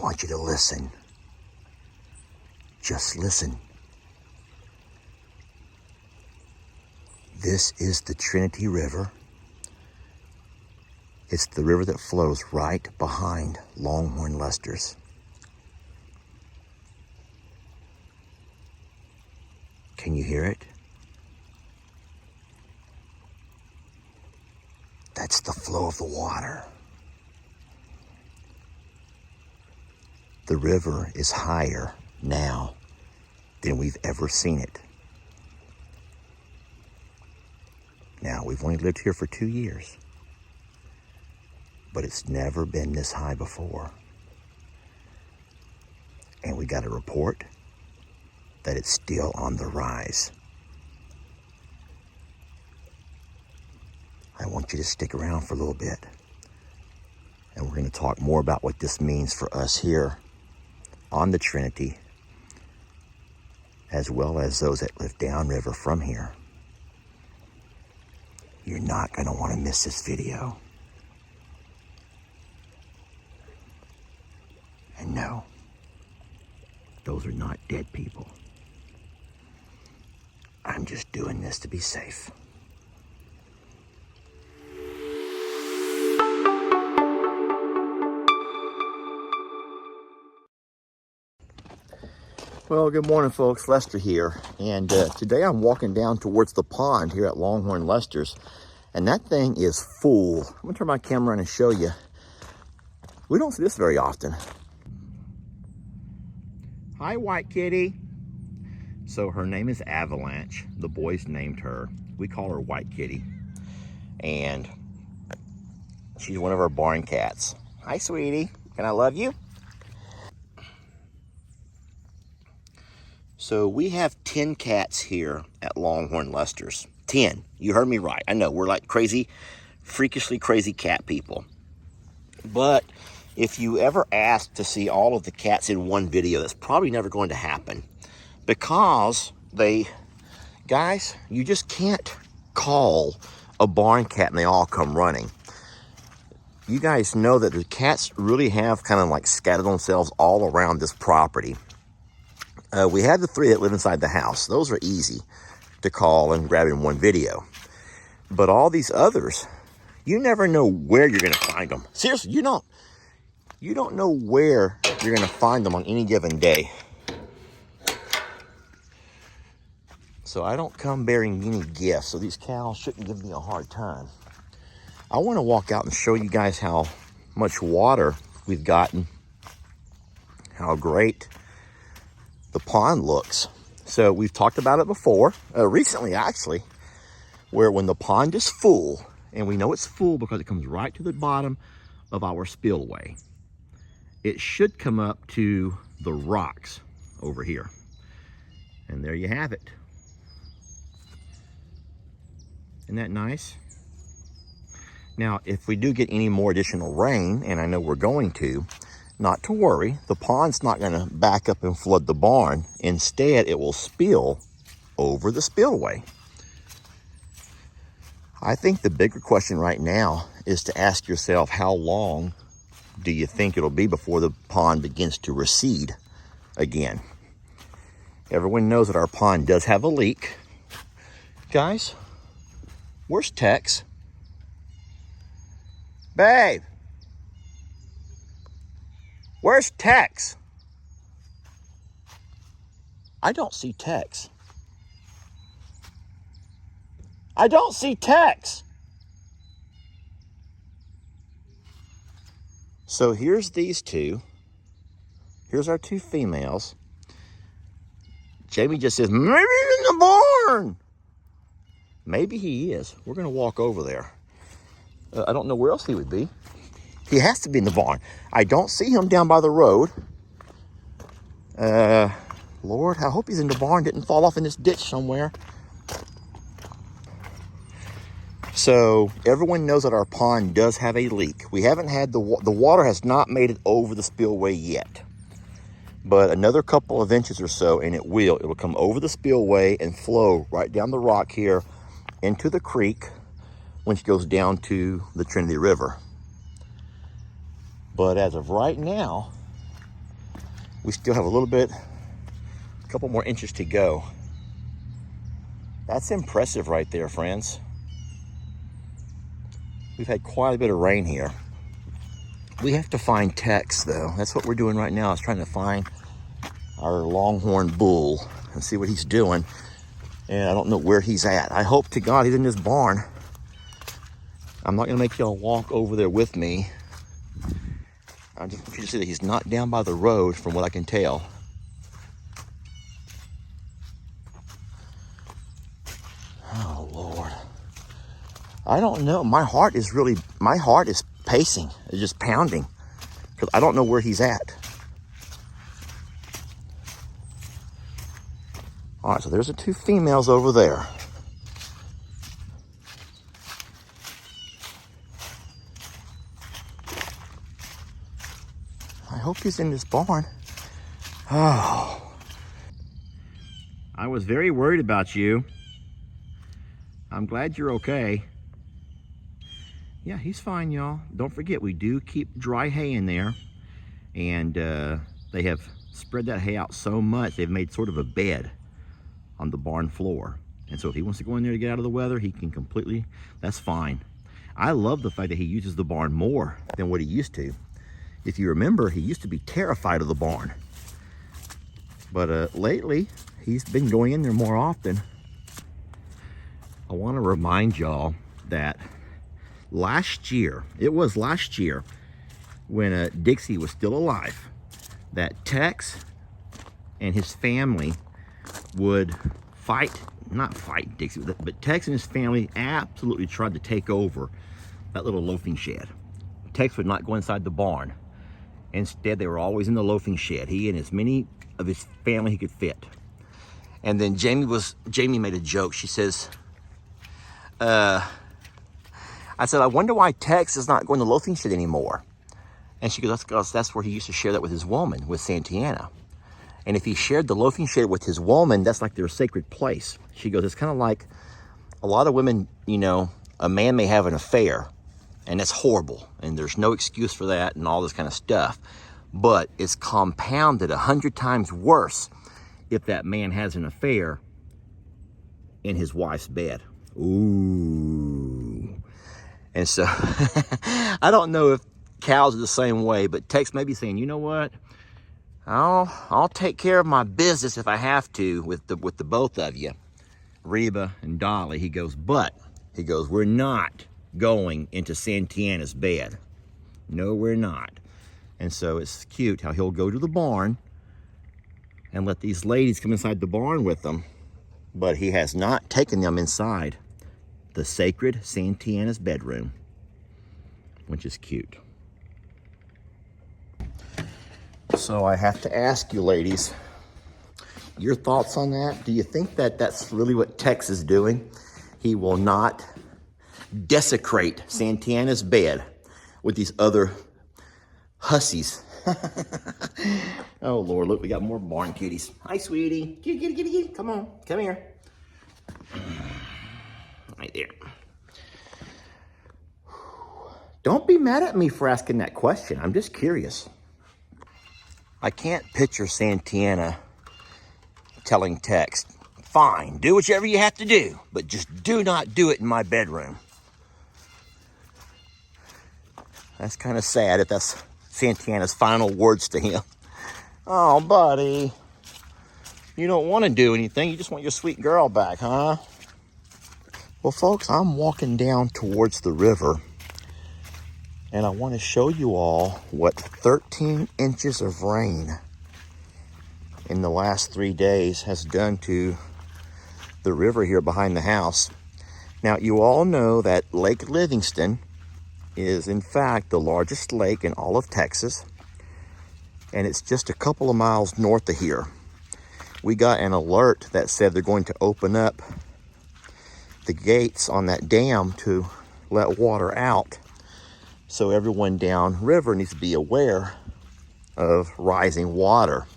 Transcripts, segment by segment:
want you to listen. Just listen. This is the Trinity River. It's the river that flows right behind Longhorn Lester's. Can you hear it? That's the flow of the water. The river is higher now than we've ever seen it. Now, we've only lived here for 2 years, but it's never been this high before. And we got a report that it's still on the rise. I want you to stick around for a little bit, and we're going to talk more about what this means for us here on the Trinity, as well as those that live downriver from here. You're not going to want to miss this video. And no, those are not dead people. I'm just doing this to be safe. Well, good morning, folks. Lester here. And today I'm walking down towards the pond here at Longhorn Lester's. And that thing is full. I'm going to turn my camera on and show you. We don't see this very often. Hi, white kitty. So her name is Avalanche. The boys named her. We call her White Kitty. And she's one of our barn cats. Hi, sweetie. Can I love you? So we have 10 cats here at Longhorn Lester's. 10. You heard me right. I know, we're like crazy, freakishly crazy cat people. But if you ever ask to see all of the cats in one video, that's probably never going to happen. Because guys, you just can't call a barn cat and they all come running. You guys know that the cats really have kind of like scattered themselves all around this property. We have the 3 that live inside the house. Those are easy to call and grab in one video. But all these others, you never know where you're going to find them. Seriously, you don't know where you're going to find them on any given day. So I don't come bearing any gifts, so these cows shouldn't give me a hard time. I want to walk out and show you guys how much water we've gotten, how great the pond looks. So we've talked about it before, recently actually, where when the pond is full, and we know it's full because it comes right to the bottom of our spillway, it should come up to the rocks over here. And there you have it. Isn't that nice? Now, if we do get any more additional rain, and I know we're going to, not to worry, the pond's not going to back up and flood the barn. Instead, it will spill over the spillway. I think the bigger question right now is to ask yourself, how long do you think it'll be before the pond begins to recede again? Everyone knows that our pond does have a leak. Guys, where's Tex? Babe! Where's Tex? I don't see Tex. I don't see Tex. So here's these two. Here's our 2 females. Jami just says, maybe he's in the barn. Maybe he is. We're going to walk over there. I don't know where else he would be. He has to be in the barn. I don't see him down by the road. Lord, I hope he's in the barn, didn't fall off in this ditch somewhere. So everyone knows that our pond does have a leak. We haven't had the water has not made it over the spillway yet. But another couple of inches or so and it'll come over the spillway and flow right down the rock here into the creek, which goes down to the Trinity River. But as of right now, We still have a couple more inches to go. That's impressive right there, friends. We've had quite a bit of rain here. We have to find Tex, though. That's what we're doing right now, is trying to find our Longhorn bull and see what he's doing. And I don't know where he's at. I hope to God he's in this barn. I'm not gonna make y'all walk over there with me. I just want you to see that he's not down by the road from what I can tell. Oh, Lord. I don't know. My heart is pacing. It's just pounding. Because I don't know where he's at. All right, so there's the two females over there. I hope he's in this barn. Oh. I was very worried about you. I'm glad you're okay. Yeah, he's fine, y'all. Don't forget, we do keep dry hay in there. And they have spread that hay out so much, they've made sort of a bed on the barn floor. And so if he wants to go in there to get out of the weather, he can completely, that's fine. I love the fact that he uses the barn more than what he used to. If you remember, he used to be terrified of the barn. But lately, he's been going in there more often. I want to remind y'all that last year, when Dixie was still alive, that Tex and his family would not fight Dixie, but Tex and his family absolutely tried to take over that little loafing shed. Tex would not go inside the barn. Instead, they were always in the loafing shed. He and as many of his family he could fit. And then Jami made a joke. She says, I said, I wonder why Tex is not going to the loafing shed anymore. And she goes, that's because that's where he used to share that with his woman, with Santana. And if he shared the loafing shed with his woman, that's like their sacred place. She goes, it's kind of like a lot of women, you know, a man may have an affair, and that's horrible, and there's no excuse for that and all this kind of stuff. But it's compounded 100 times worse if that man has an affair in his wife's bed. Ooh. And so, I don't know if cows are the same way, but Tex may be saying, you know what? I'll take care of my business if I have to with the both of you, Reba and Dolly. He goes, we're not going into Santana's bed. No, we're not. And so it's cute how he'll go to the barn and let these ladies come inside the barn with them, but he has not taken them inside the sacred Santana's bedroom, which is cute. So I have to ask you, ladies, your thoughts on that? Do you think that that's really what Tex is doing? He will not desecrate Santana's bed with these other hussies. Oh, Lord, look, we got more barn kitties. Hi, sweetie. Kitty. Come on, come here. Right there. Don't be mad at me for asking that question. I'm just curious. I can't picture Santana telling Tex, fine, do whatever you have to do, but just do not do it in my bedroom. That's kind of sad if that's Santana's final words to him. Oh, buddy, you don't want to do anything. You just want your sweet girl back, huh? Well, folks, I'm walking down towards the river, and I want to show you all what 13 inches of rain in the last 3 days has done to the river here behind the house. Now, you all know that Lake Livingston is, in fact, the largest lake in all of Texas, and it's just a couple of miles north of here. We got an alert that said they're going to open up the gates on that dam to let water out. So everyone downriver needs to be aware of rising water.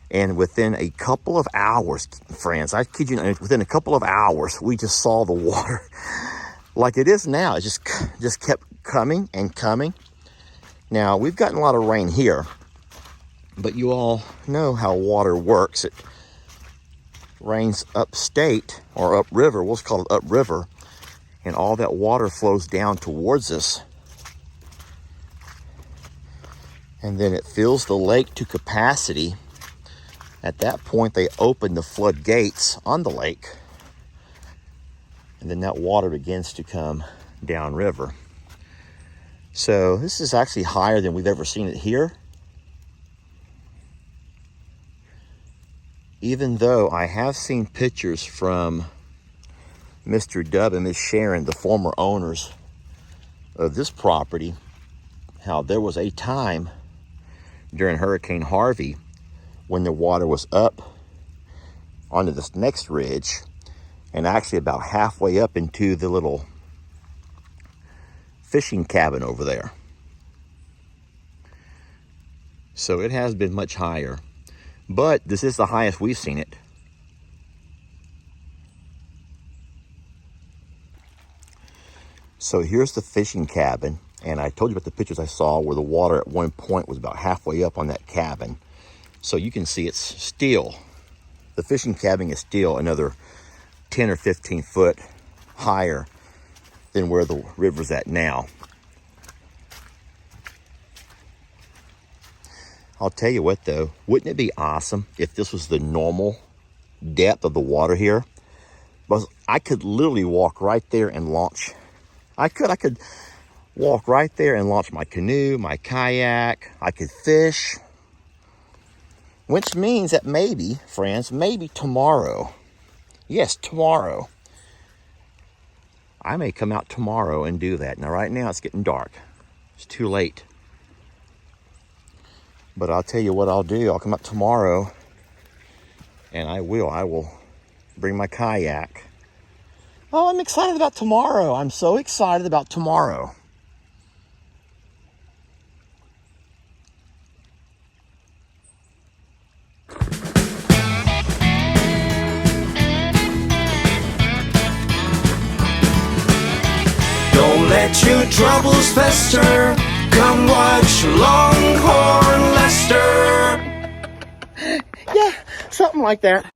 And within a couple of hours, friends, I kid you not, within a couple of hours, we just saw the water like it is now. It just kept coming and coming. Now, we've gotten a lot of rain here, But you all know how water works. It rains upstate or upriver. We'll just call it upriver. And all that water flows down towards us. And then it fills the lake to capacity. At that point, they open the floodgates on the lake. And then that water begins to come downriver. So this is actually higher than we've ever seen it here. Even though I have seen pictures from Mr. Dub and Miss Sharon, the former owners of this property, how there was a time during Hurricane Harvey when the water was up onto this next ridge and actually about halfway up into the little fishing cabin over there. So it has been much higher, but this is the highest we've seen it. So here's the fishing cabin, and I told you about the pictures I saw where the water at one point was about halfway up on that cabin. So you can see it's still, the fishing cabin is still another 10 or 15 foot higher than where the river's at now. I'll tell you what though, wouldn't it be awesome if this was the normal depth of the water here? Because I could literally walk right there and launch. I could walk right there and launch my canoe, my kayak. I could fish. Which means that maybe, friends, maybe tomorrow, yes, tomorrow, I may come out tomorrow and do that. Now, right now, it's getting dark. It's too late. But I'll tell you what I'll do. I'll come out tomorrow, and I will bring my kayak. Oh, I'm excited about tomorrow. I'm so excited about tomorrow. Don't let your troubles fester. Come watch Longhorn Lester. Yeah, something like that.